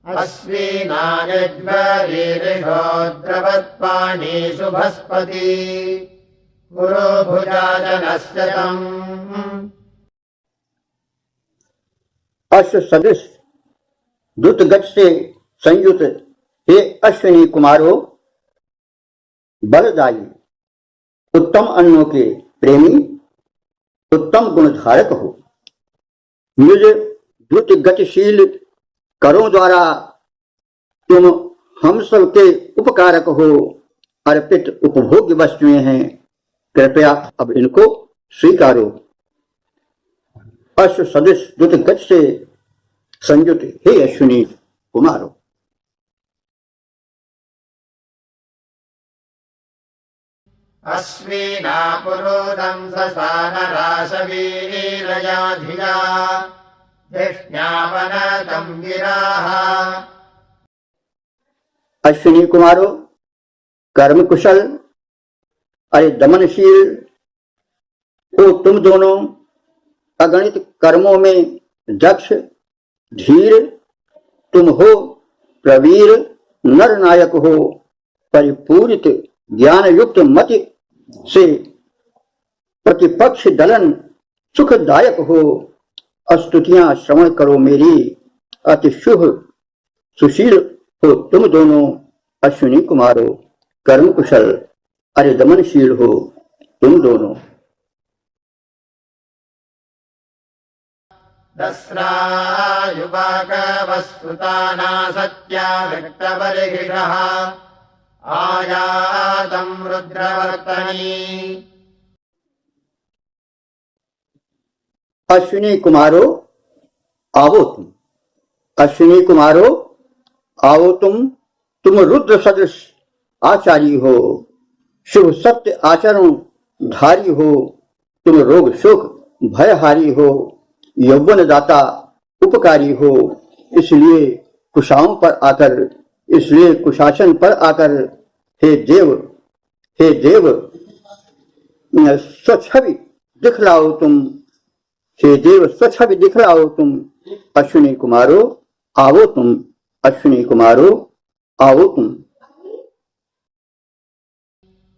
अश्विनायज्वरीरिषोद्रवत्पाणीषु भस्पति गुरो भुजाजनस्य तम्। अश्व सदृश द्रुत गति से संयुत हे अश्विनी कुमारों, बलदायी, उत्तम अन्नों के प्रेमी, उत्तम गुणधारक हो। निज द्रुत गतिशील करों द्वारा तुम हम सब के उपकारक हो। अर्पित उपभोग्य वस्तुएं हैं, कृपया अब इनको स्वीकारो। अश्व सदृश द्रुत गति से संयुत हे अश्विनी कुमारों। अश्विना पुरोदं ससानराशवीरया धिया धिष्ण्यावनतं गिराः। अश्विनी कुमारों, कर्म कुशल, अरे दमनशील हो तुम दोनों। अगणित कर्मों में दक्ष, धीर तुम हो। प्रवीर नर नायक हो। परिपूरित ज्ञान युक्त मति से प्रतिपक्ष दलन सुखदायक हो। स्तुतियां श्रवण करो मेरी। अति शुभ सुशील हो तुम दोनों अश्विनी कुमारों। कर्म कुशल, अरे दमनशील हो तुम दोनों। दस्रायुवाकवस्तुताना सत्या विक्तबर्हिषः आयातं रुद्रवर्तनी। अश्विनी कुमारों आओ तुम। अश्विनी कुमारों आओ तुम रुद्र सदृश आचारी हो। शुभ सत्य आचरण धारी हो। तुम रोग शोक भयहारी हो। यौवन दाता उपकारी हो। इसलिए कुशासन पर आकर हे देव स्वच्छवि दिखलाओ तुम। हे देव स्वच्छवि दिखलाओ तुम। अश्विनी कुमारों आओ तुम। अश्विनी कुमारों आओ तुम।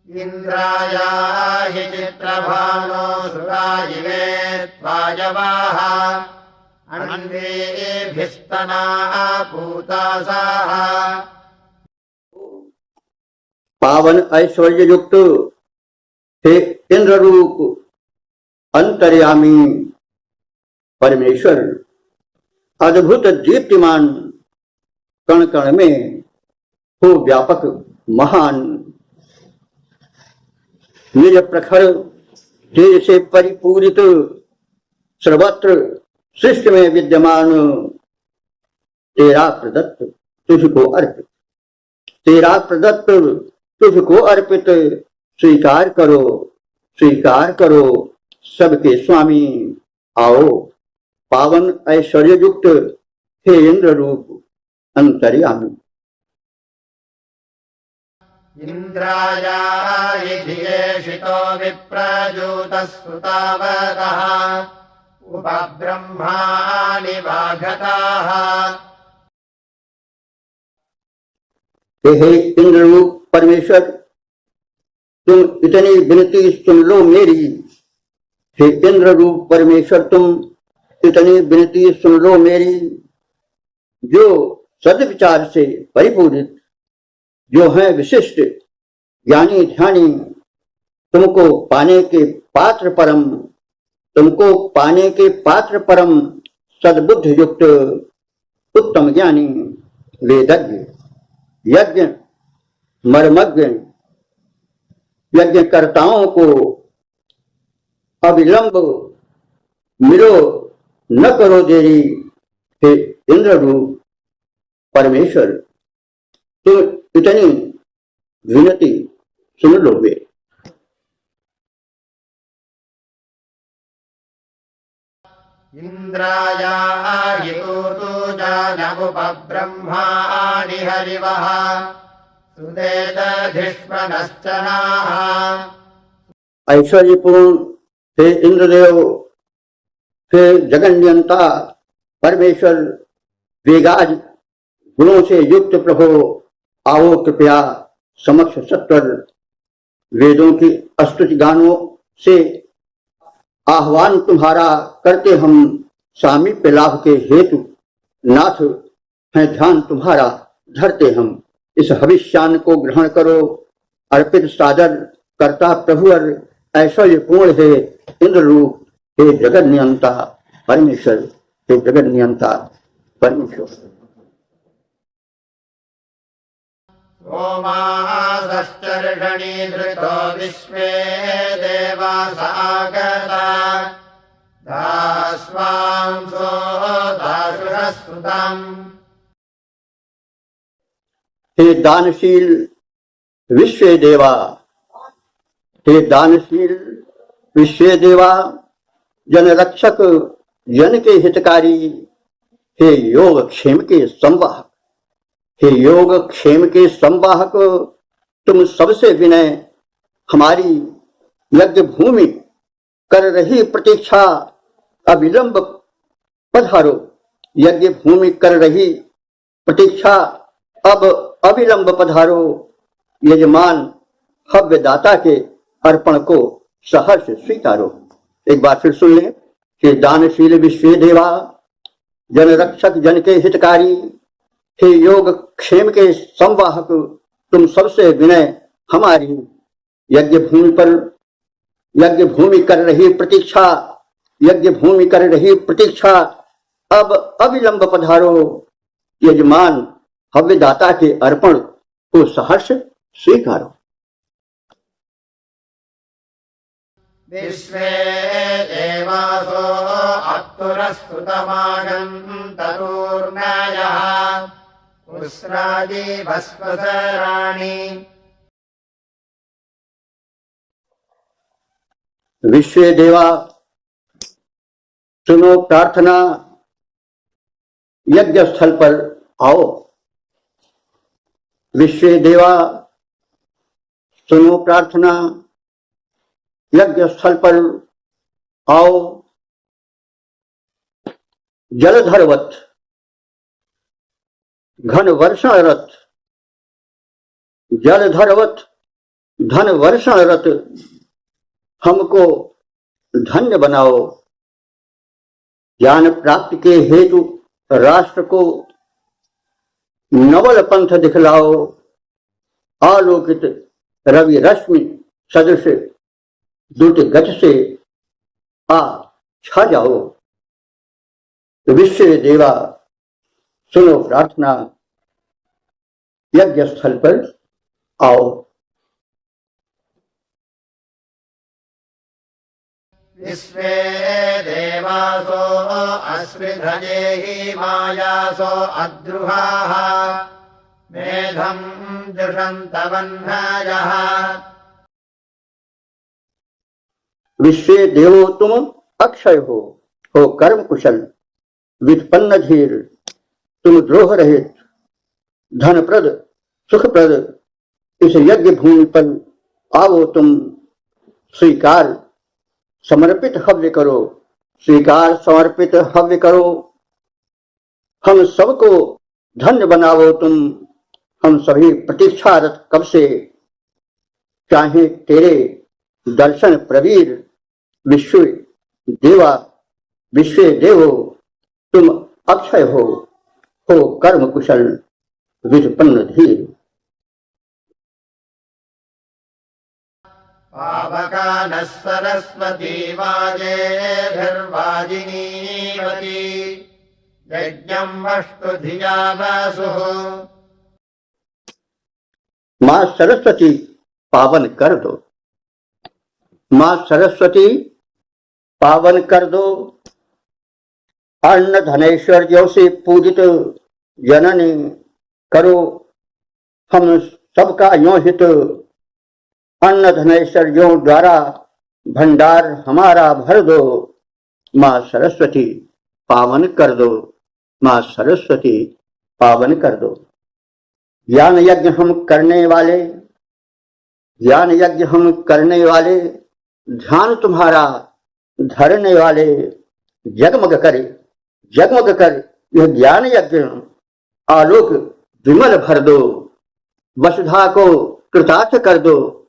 इंद्राया हि चित्रभानो सुरायिवे त्वायवाः अन्वेभिस्तना पूतासाः। पावन ऐश्वर्य युक्त हे इंद्र रूप अंतर्यामी परमेश्वर, अद्भुत दीप्तिमान कण कण में हो व्यापक महान। निज प्रखर तेज से परिपूरित सर्वत्र सृष्टि में विद्यमान तेरा प्रदत्त तुझको अर्पित स्वीकार करो सबके स्वामी आओ। पावन ऐश्वर्य युक्त हे इंद्र रूप अंतर्यामी। इंद्राया हि धियेषितो विप्रजूतः सुतावतः उपब्रह्माणि वाघताः। हे इंद्र रूप परमेश्वर, तुम इतनी विनती सुन लो मेरी। हे इंद्र रूप परमेश्वर, तुम इतनी विनती सुन लो मेरी। जो सद्विचार से परिपूरित, जो है विशिष्ट ज्ञानी ध्यानी, तुमको पाने के पात्र परम सद्बुद्धि युक्त उत्तम ज्ञानी वेदज्ञ यज्ञ मर्मज्ञ यज्ञकर्ताओं को अविलंब मिलो न करो देरी। हे इंद्र रूप परमेश्वर, तुम इतनी विनती सुन लोगे। इंद्राया हि जानमुपब्रह्माणि हरिवः सुदेतधिष्मनश्चनाः। ऐश्वर्यपूर्ण हे इंद्रदेव, हे जगन्यंता परमेश्वर, वेगाज गुणों से युक्त प्रभो आओ कृपया समक्ष सत्वर। वेदों की स्तुति गानों से आह्वान तुम्हारा करते हम सामीप्य लाभ के हेतु। नाथ है ध्यान तुम्हारा धरते हम। इस हविष्यान को ग्रहण करो अर्पित सादर करता प्रभुवर। ऐश्वर्य पूर्ण है इंद्र रूप हे जगत नियंता परमेश्वर। हे जगत नियंता परमेश्वर। सोमाश्चर्षणी धृतो विश्वे देवासागता दास्वांसो दासुरस्तुतम्। हे दानशील विश्व देवा, हे दानशील विश्व देवा, जन रक्षक जन के हितकारी, हे योग क्षेम के संवाहक, हे योग क्षेम के संवाहक, तुम सबसे विनय हमारी यज्ञ भूमि कर रही प्रतीक्षा अविलंब पधारो। यज्ञ भूमि कर रही प्रतीक्षा अब अविलंब पधारो। यजमान हव्यदाता के अर्पण को सहर्ष स्वीकारो। एक बार फिर सुन लें कि दानशील विश्व देवा, जन रक्षक जन के हितकारी, हे योग क्षेम के संवाहक, तुम सबसे विनय हमारी यज्ञ भूमि कर रही प्रतीक्षा, यज्ञ भूमि कर रही प्रतीक्षा अब अविलंब पधारो। यजमान हव्यदाता के अर्पण को सहर्ष स्वीकारो। विश्वे देवासो अप्तुरस्तुतमागम् तरूर्नयः पुस्रादि भस्मसराणि। विश्व देवा सुनो प्रार्थना, यज्ञ स्थल पर आओ। विश्व देवा सुनो प्रार्थना, यज्ञ स्थल पर आओ। जलधरवत घन वर्षणरत, जलधरवत धन वर्षणरत हमको धन्य बनाओ। ज्ञान प्राप्ति के हेतु राष्ट्र को नवल पंथ दिखलाओ। आलोकित रवि रश्मि सदृश द्रुत गति से आ छा जाओ। विश्व देवा सुनो प्रार्थना, यज्ञ स्थल पर आओ। विश्वे देवासो अस्मृधजेहि मायासो अद्रुहाः मेधम् जुषन्तवह्नयः। विश्व देवो तुम अक्षय हो कर्म कुशल, वित्पन्न धीर, तुम द्रोह रहित, धनप्रद सुखप्रद। इस यज्ञ भूमि पर आओ तुम। स्वीकार समर्पित हव्य करो, स्वीकार समर्पित हव्य करो। हम सबको धन्य बनाओ तुम। हम सभी प्रतीक्षारत कब से, चाहे तेरे दर्शन प्रवीर। विश्व देवा विश्व देवो तुम अक्षय हो कर्म कुशल, वित्पन्न धीर। पावकानः सरस्वती वाजेभिर्वाजिनीवती यज्ञम् वष्टु धिया वसुः। माँ सरस्वती पावन कर दो, माँ सरस्वती पावन कर दो। अन्न धनेश्वर्यों से पूजित जननी करो हम सबका यों हित। अन्न धनेश्वर्यों द्वारा भंडार हमारा भर दो। माँ सरस्वती पावन कर दो, माँ सरस्वती पावन कर दो। ज्ञान यज्ञ हम करने वाले, ज्ञान यज्ञ हम करने वाले, ध्यान तुम्हारा धरने वाले। जगमग कर यह ज्ञान यज्ञ आलोक विमल भर दो, वसुधा को कृतार्थ कर दो,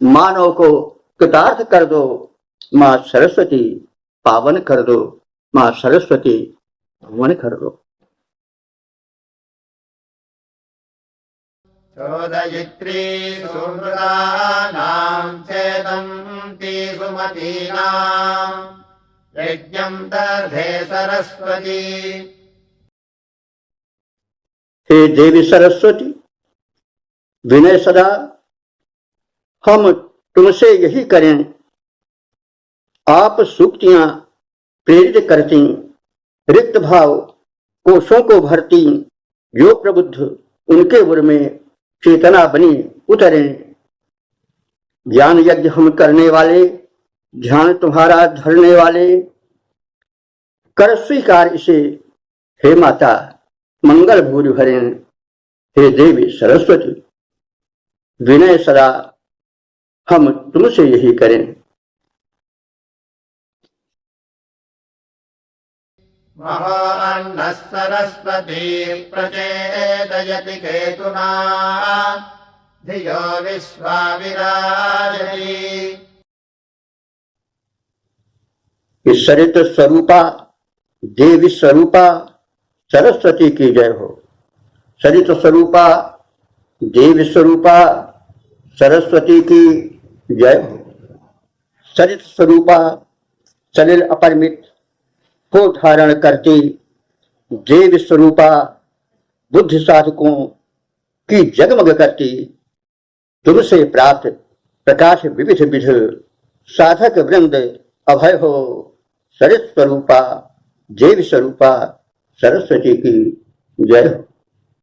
मानव को कृतार्थ कर दो। माँ सरस्वती पावन कर दो, माँ सरस्वती पावन कर दो। चोदयित्री सुमृतानां चेदन्ति सुमतीनां यज्ञं दधे सरस्वती। हे देवी सरस्वती, विनय सदा हम तुमसे यही करें। आप सूक्तियां प्रेरित करती, रिक्त भाव कोशों को भरती। जो प्रबुद्ध उनके उर में चेतना बनी उतरे। ज्ञान यज्ञ हम करने वाले, ध्यान तुम्हारा धरने वाले, कर स्वीकार इसे हे माता, मंगल भूरि भरें। हे देवी सरस्वती, विनय सदा हम तुमसे यही करें। महो अन्नः सरस्वती प्रचेदयति केतुना धियो विश्वा विराजति। इस सरित स्वरूपा देवी स्वरूपा सरस्वती की जय हो। सरित स्वरूपा देवी स्वरूपा सरस्वती की जय हो। सरित स्वरूपा सलिल अपरिमित को धारण करती देवी स्वरूपा बुद्धि साधकों की जगमग करती। तुमसे प्राप्त प्रकाश विविध विध साधक वृंद अभय हो। सरित स्वरूपा देवी स्वरूपा सरस्वती की जय हो।